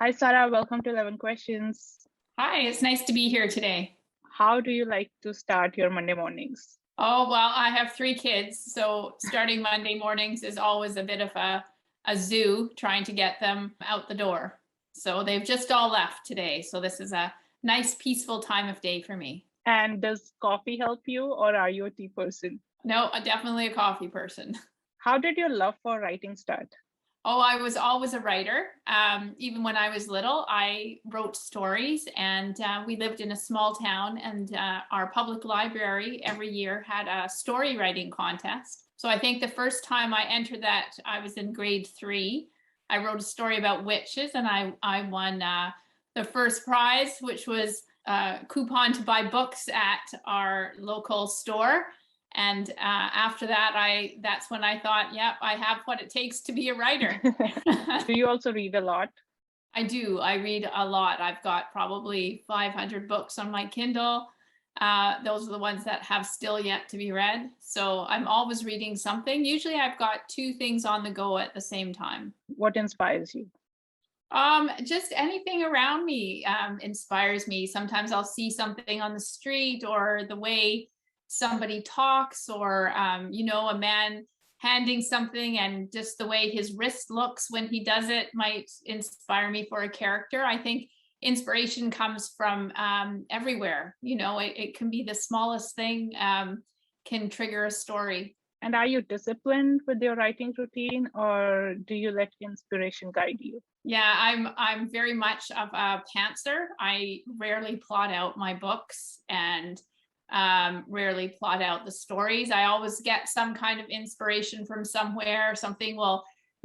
Hi, Sarah. Welcome to 11 Questions. Hi, it's nice to be here today. How do you like to start your Monday mornings? Oh, well, I have 3 kids, so starting Monday mornings is always a bit of a zoo trying to get them out the door. So they've just all left today. So this is a nice, peaceful time of day for me. And does coffee help you, or are you a tea person? No, definitely a coffee person. How did your love for writing start? Oh, I was always a writer. Even when I was little, I wrote stories, and we lived in a small town, and our public library every year had a story writing contest. So I think the first time I entered that, I was in grade 3. I wrote a story about witches, and I won the first prize, which was a coupon to buy books at our local store. And after that, that's when I thought, yep, I have what it takes to be a writer. Do you also read a lot? I do. I read a lot. I've got probably 500 books on my Kindle. Those are the ones that have still yet to be read. So I'm always reading something. Usually I've got 2 things on the go at the same time. What inspires you? Just anything around me inspires me. Sometimes I'll see something on the street, or the way somebody talks, or a man handing something, and just the way his wrist looks when he does it might inspire me for a character. I think inspiration comes from everywhere. It can be the smallest thing, can trigger a story. And are you disciplined with your writing routine, or do you let inspiration guide you? Yeah, I'm very much of a pantser. I rarely plot out my books, and rarely plot out the stories. I always get some kind of inspiration from somewhere. Something will,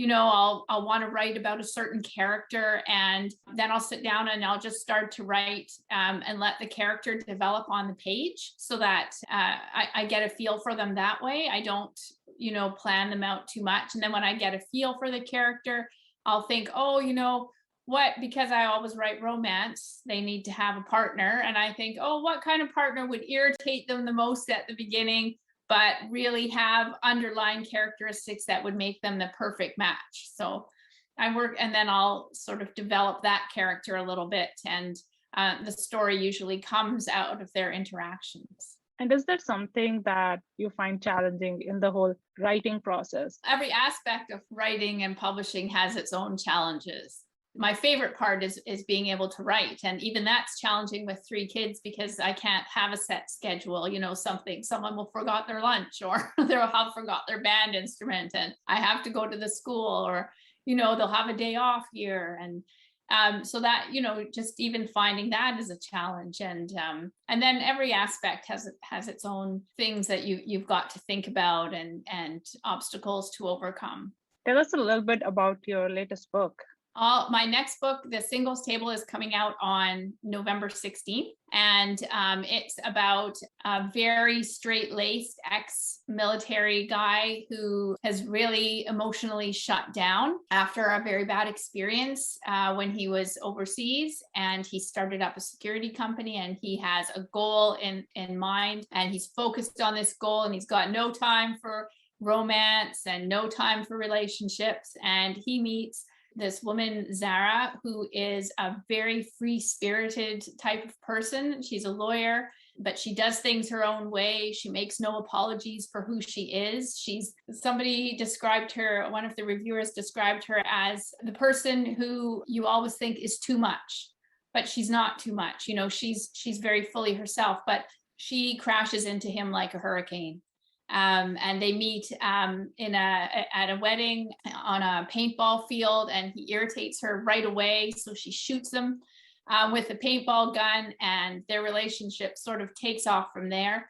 I'll want to write about a certain character, and then I'll sit down and I'll just start to write, and let the character develop on the page, so that I get a feel for them that way. I don't, plan them out too much. And then when I get a feel for the character, I'll think, oh, because I always write romance, they need to have a partner. And I think, oh, what kind of partner would irritate them the most at the beginning, but really have underlying characteristics that would make them the perfect match. So I work, and then I'll sort of develop that character a little bit. And the story usually comes out of their interactions. And is there something that you find challenging in the whole writing process? Every aspect of writing and publishing has its own challenges. My favorite part is being able to write. And even that's challenging with 3 kids, because I can't have a set schedule. Someone will forgot their lunch, or they'll have forgot their band instrument, and I have to go to the school, or, they'll have a day off here. And so that, just even finding that is a challenge. And then every aspect has its own things that you've got to think about, and obstacles to overcome. Tell us a little bit about your latest book. My next book, The Singles Table, is coming out on November 16th. And it's about a very straight-laced ex-military guy who has really emotionally shut down after a very bad experience when he was overseas. And he started up a security company, and he has a goal in mind, and he's focused on this goal, and he's got no time for romance and no time for relationships. And he meets this woman, Zara, who is a very free-spirited type of person. She's a lawyer, but she does things her own way. She makes no apologies for who she is. Somebody described her, one of the reviewers described her as the person who you always think is too much, but she's not too much. She's very fully herself, but she crashes into him like a hurricane. And they meet at a wedding on a paintball field, and he irritates her right away. So she shoots him with a paintball gun, and their relationship sort of takes off from there.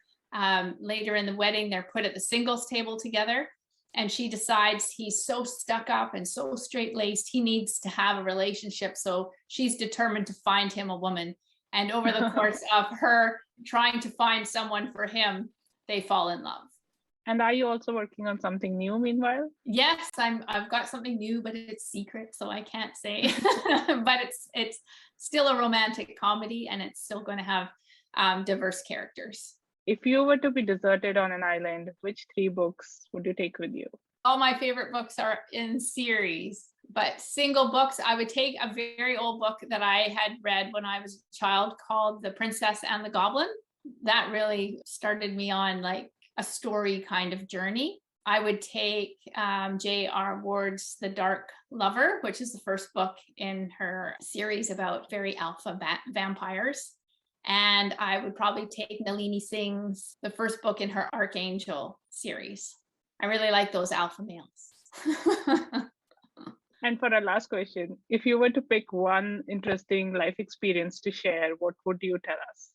Later in the wedding, they're put at the singles table together, and she decides he's so stuck up and so straight-laced, he needs to have a relationship. So she's determined to find him a woman. And over the course of her trying to find someone for him, they fall in love. And are you also working on something new meanwhile? Yes, I've got something new, but it's secret, so I can't say. But it's still a romantic comedy, and it's still going to have diverse characters. If you were to be deserted on an island, which 3 books would you take with you? All my favorite books are in series. But single books, I would take a very old book that I had read when I was a child called The Princess and the Goblin. That really started me on like a story kind of journey. I would take J.R. Ward's The Dark Lover, which is the first book in her series about very alpha vampires. And I would probably take Nalini Singh's, the first book in her Archangel series. I really like those alpha males. And for our last question, if you were to pick one interesting life experience to share, what would you tell us?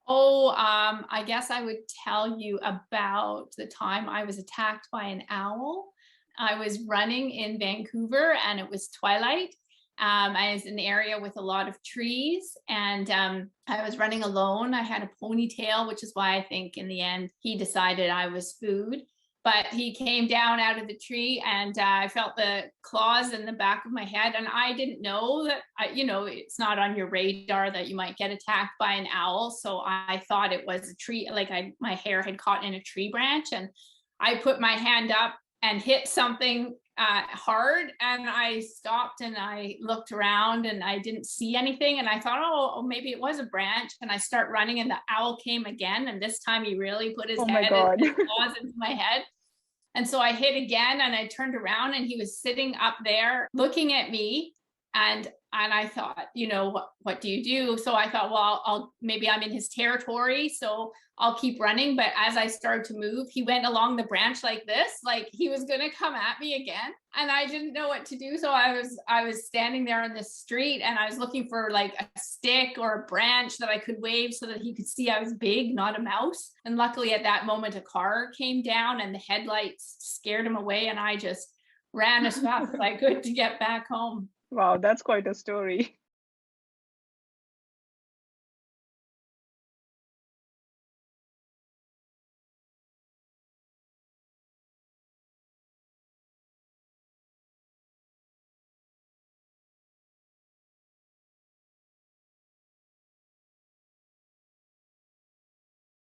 I guess I would tell you about the time I was attacked by an owl. I was running in Vancouver and it was twilight. I was in an area with a lot of trees, and I was running alone. I had a ponytail, which is why I think in the end he decided I was food. But he came down out of the tree, and I felt the claws in the back of my head. And I didn't know that, it's not on your radar that you might get attacked by an owl. So I thought it was a tree, like my hair had caught in a tree branch. And I put my hand up and hit something hard, and I stopped and I looked around and I didn't see anything, and I thought, oh, maybe it was a branch, and I start running and the owl came again, and this time he really put his head and his claws into my head. And so I hit again, and I turned around and he was sitting up there looking at me. And I thought, what do you do? So I thought, well, maybe I'm in his territory, so I'll keep running. But as I started to move, he went along the branch like this, like he was going to come at me again. And I didn't know what to do. So I was standing there on the street, and I was looking for like a stick or a branch that I could wave so that he could see I was big, not a mouse. And luckily at that moment, a car came down and the headlights scared him away. And I just ran as fast as I could to get back home. Wow, that's quite a story.